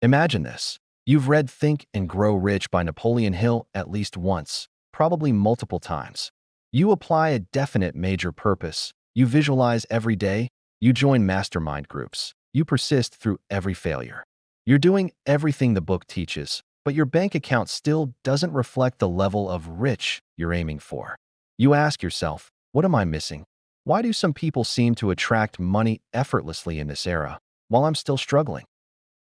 Imagine this. You've read Think and Grow Rich by Napoleon Hill at least once, probably multiple times. You apply a definite major purpose. You visualize every day. You join mastermind groups. You persist through every failure. You're doing everything the book teaches, but your bank account still doesn't reflect the level of rich you're aiming for. You ask yourself, what am I missing? Why do some people seem to attract money effortlessly in this era, while I'm still struggling?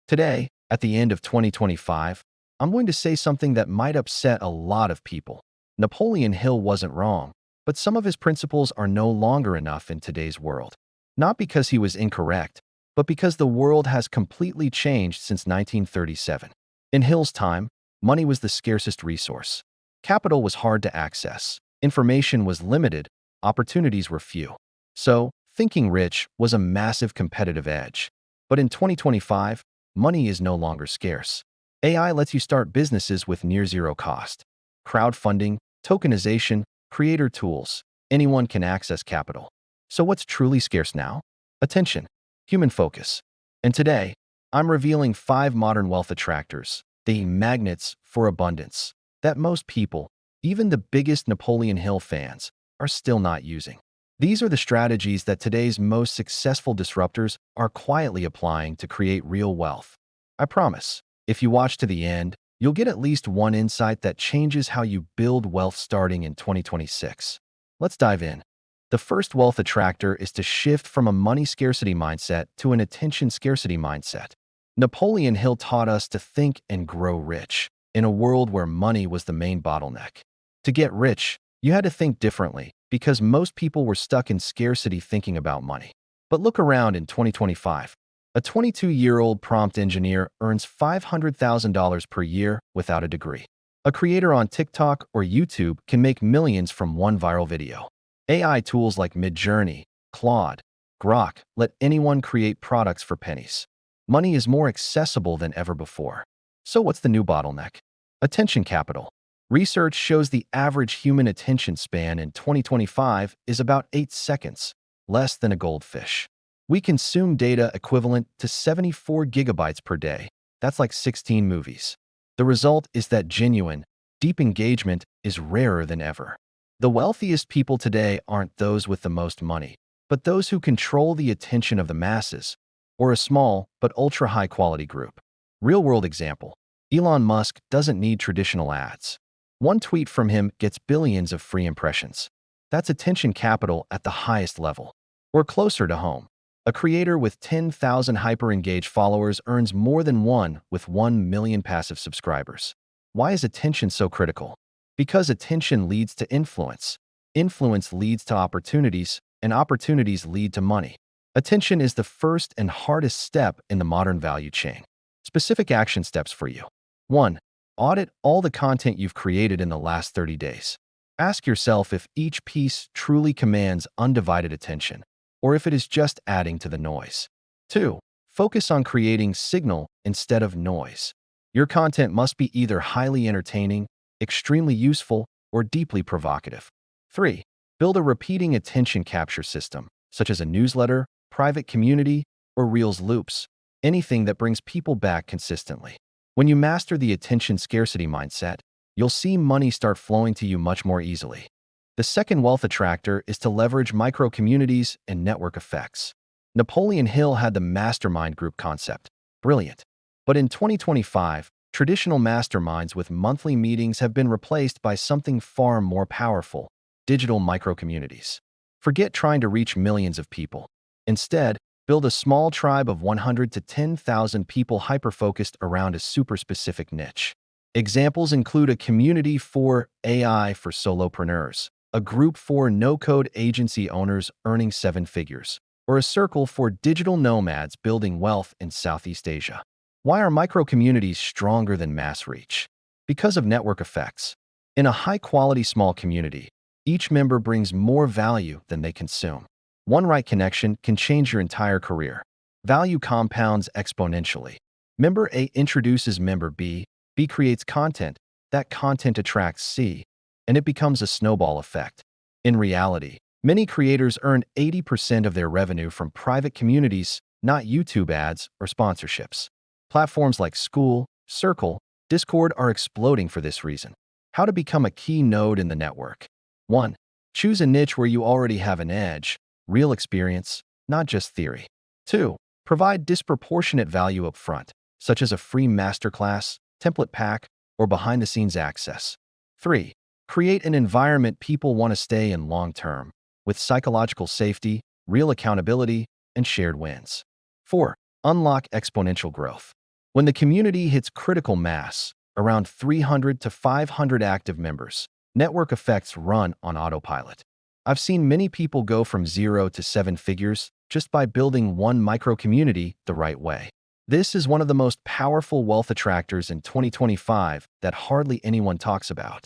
Today, at the end of 2025, I'm going to say something that might upset a lot of people. Napoleon Hill wasn't wrong, but some of his principles are no longer enough in today's world. Not because he was incorrect, but because the world has completely changed since 1937. In Hill's time, money was the scarcest resource. Capital was hard to access. Information was limited. Opportunities were few. So, thinking rich was a massive competitive edge. But in 2025, money is no longer scarce. AI lets you start businesses with near zero cost. Crowdfunding, tokenization, creator tools. Anyone can access capital. So what's truly scarce now? Attention, human focus. And today, I'm revealing 5 modern wealth attractors, the magnets for abundance, that most people, even the biggest Napoleon Hill fans, are still not using. These are the strategies that today's most successful disruptors are quietly applying to create real wealth. I promise, if you watch to the end, you'll get at least one insight that changes how you build wealth starting in 2026. Let's dive in. The first wealth attractor is to shift from a money scarcity mindset to an attention scarcity mindset. Napoleon Hill taught us to think and grow rich in a world where money was the main bottleneck. To get rich, you had to think differently because most people were stuck in scarcity thinking about money. But look around in 2025. A 22-year-old prompt engineer earns $500,000 per year without a degree. A creator on TikTok or YouTube can make millions from one viral video. AI tools like Midjourney, Claude, Grok let anyone create products for pennies. Money is more accessible than ever before. So what's the new bottleneck? Attention capital. Research shows the average human attention span in 2025 is about 8 seconds, less than a goldfish. We consume data equivalent to 74 gigabytes per day. That's like 16 movies. The result is that genuine, deep engagement is rarer than ever. The wealthiest people today aren't those with the most money, but those who control the attention of the masses, or a small but ultra-high quality group. Real-world example. Elon Musk doesn't need traditional ads. One tweet from him gets billions of free impressions. That's attention capital at the highest level. Or closer to home. A creator with 10,000 hyper-engaged followers earns more than one with 1 million passive subscribers. Why is attention so critical? Because attention leads to influence. Influence leads to opportunities, and opportunities lead to money. Attention is the first and hardest step in the modern value chain. Specific action steps for you. 1. Audit all the content you've created in the last 30 days. Ask yourself if each piece truly commands undivided attention, or if it is just adding to the noise. 2. Focus on creating signal instead of noise. Your content must be either highly entertaining, extremely useful, or deeply provocative. 3. Build a repeating attention capture system, such as a newsletter, private community, or Reels loops, anything that brings people back consistently. When you master the attention scarcity mindset, you'll see money start flowing to you much more easily. The second wealth attractor is to leverage micro-communities and network effects. Napoleon Hill had the mastermind group concept. Brilliant. But in 2025, traditional masterminds with monthly meetings have been replaced by something far more powerful: digital micro-communities. Forget trying to reach millions of people. Instead, build a small tribe of 100 to 10,000 people hyper-focused around a super-specific niche. Examples include a community for AI for solopreneurs, a group for no-code agency owners earning 7 figures, or a circle for digital nomads building wealth in Southeast Asia. Why are micro-communities stronger than mass reach? Because of network effects. In a high-quality small community, each member brings more value than they consume. One right connection can change your entire career. Value compounds exponentially. Member A introduces member B, B creates content, that content attracts C, and it becomes a snowball effect. In reality, many creators earn 80% of their revenue from private communities, not YouTube ads or sponsorships. Platforms like School, Circle, Discord are exploding for this reason. How to become a key node in the network. 1. Choose a niche where you already have an edge, real experience, not just theory. 2. Provide disproportionate value up front, such as a free masterclass, template pack, or behind-the-scenes access. 3. Create an environment people want to stay in long-term, with psychological safety, real accountability, and shared wins. 4. Unlock exponential growth. When the community hits critical mass, around 300 to 500 active members, network effects run on autopilot. I've seen many people go from 0 to 7 figures just by building one micro-community the right way. This is one of the most powerful wealth attractors in 2025 that hardly anyone talks about.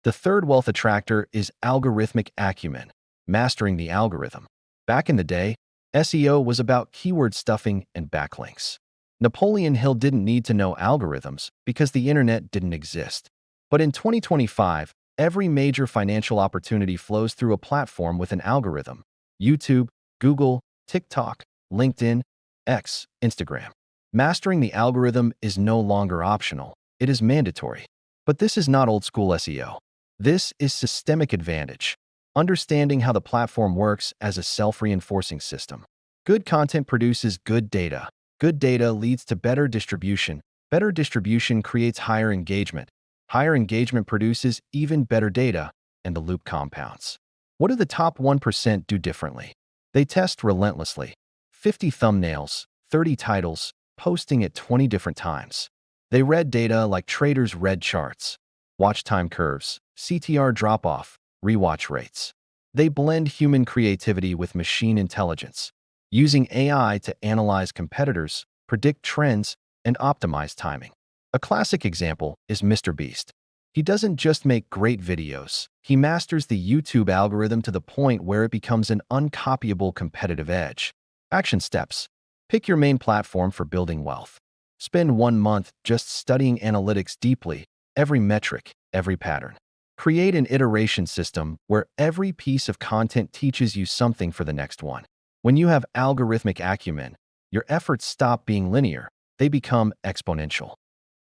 The third wealth attractor is algorithmic acumen, mastering the algorithm. Back in the day, SEO was about keyword stuffing and backlinks. Napoleon Hill didn't need to know algorithms because the internet didn't exist. But in 2025, every major financial opportunity flows through a platform with an algorithm: YouTube, Google, TikTok, LinkedIn, X, Instagram. Mastering the algorithm is no longer optional, it is mandatory. But this is not old-school SEO. This is systemic advantage, understanding how the platform works as a self-reinforcing system. Good content produces good data. Good data leads to better distribution. Better distribution creates higher engagement. Higher engagement produces even better data, and the loop compounds. What do the top 1% do differently? They test relentlessly. 50 thumbnails, 30 titles, posting at 20 different times. They read data like traders read charts. Watch time curves, CTR drop-off, rewatch rates. They blend human creativity with machine intelligence, using AI to analyze competitors, predict trends, and optimize timing. A classic example is Mr. Beast. He doesn't just make great videos. He masters the YouTube algorithm to the point where it becomes an uncopyable competitive edge. Action steps. Pick your main platform for building wealth. Spend 1 month just studying analytics deeply, every metric, every pattern. Create an iteration system where every piece of content teaches you something for the next one. When you have algorithmic acumen, your efforts stop being linear, they become exponential.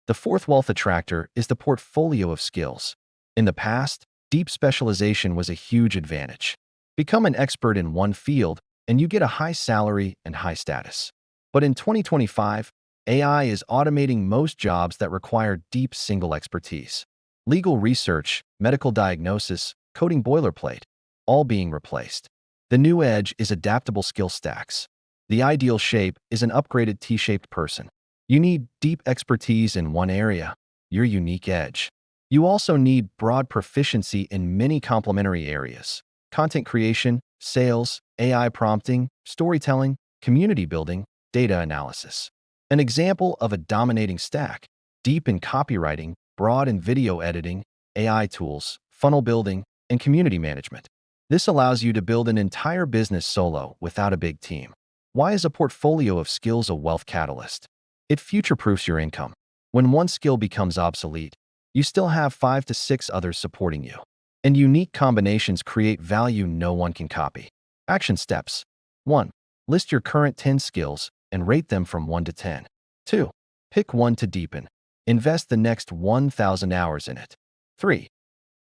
The fourth wealth attractor is the portfolio of skills. In the past, deep specialization was a huge advantage. Become an expert in one field, and you get a high salary and high status. But in 2025, AI is automating most jobs that require deep single expertise. Legal research, medical diagnosis, coding boilerplate, all being replaced. The new edge is adaptable skill stacks. The ideal shape is an upgraded T-shaped person. You need deep expertise in one area, your unique edge. You also need broad proficiency in many complementary areas: content creation, sales, AI prompting, storytelling, community building, data analysis. An example of a dominating stack: deep in copywriting, broad in video editing, AI tools, funnel building, and community management. This allows you to build an entire business solo without a big team. Why is a portfolio of skills a wealth catalyst? It future-proofs your income. When one skill becomes obsolete, you still have 5 to 6 others supporting you. And unique combinations create value no one can copy. Action steps. 1. List your current 10 skills and rate them from 1 to 10. 2. Pick one to deepen. Invest the next 1,000 hours in it. 3.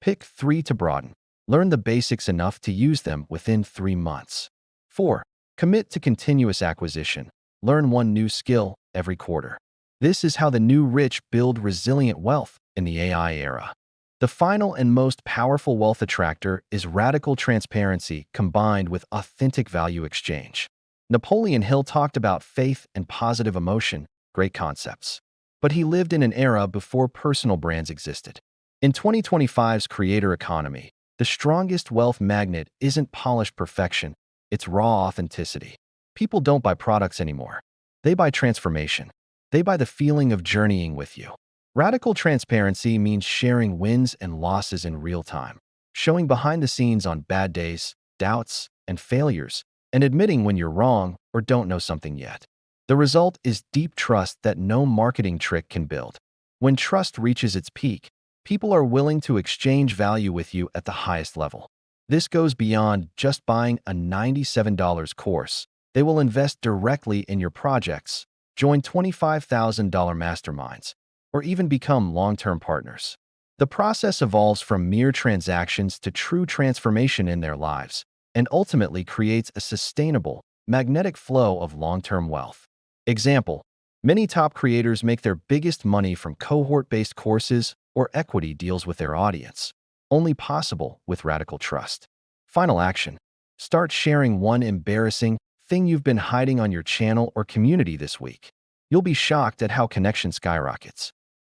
Pick 3 to broaden. Learn the basics enough to use them within 3 months. 4. Commit to continuous acquisition. Learn one new skill every quarter. This is how the new rich build resilient wealth in the AI era. The final and most powerful wealth attractor is radical transparency combined with authentic value exchange. Napoleon Hill talked about faith and positive emotion, great concepts. But he lived in an era before personal brands existed. In 2025's creator economy, the strongest wealth magnet isn't polished perfection, it's raw authenticity. People don't buy products anymore. They buy transformation. They buy the feeling of journeying with you. Radical transparency means sharing wins and losses in real time, showing behind the scenes on bad days, doubts, and failures, and admitting when you're wrong or don't know something yet. The result is deep trust that no marketing trick can build. When trust reaches its peak, people are willing to exchange value with you at the highest level. This goes beyond just buying a $97 course. They will invest directly in your projects, join $25,000 masterminds, or even become long-term partners. The process evolves from mere transactions to true transformation in their lives and ultimately creates a sustainable, magnetic flow of long-term wealth. Example: many top creators make their biggest money from cohort-based courses or equity deals with their audience, only possible with radical trust. Final action: start sharing one embarrassing thing you've been hiding on your channel or community this week. You'll be shocked at how connection skyrockets.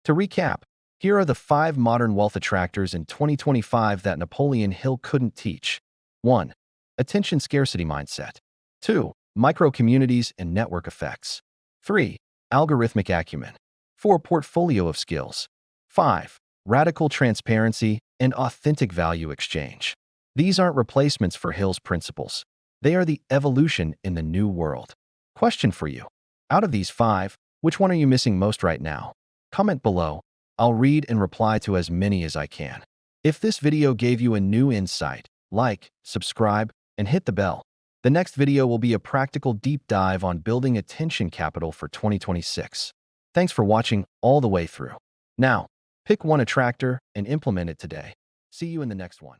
To recap, here are the 5 modern wealth attractors in 2025 that Napoleon Hill couldn't teach. 1. Attention scarcity mindset. 2. Micro-communities and network effects. 3. Algorithmic acumen. 4. Portfolio of skills. 5. Radical transparency and authentic value exchange. These aren't replacements for Hill's principles. They are the evolution in the new world. Question for you: out of these 5, which one are you missing most right now? Comment below. I'll read and reply to as many as I can. If this video gave you a new insight, like, subscribe, and hit the bell. The next video will be a practical deep dive on building attention capital for 2026. Thanks for watching all the way through. Now, pick one attractor and implement it today. See you in the next one.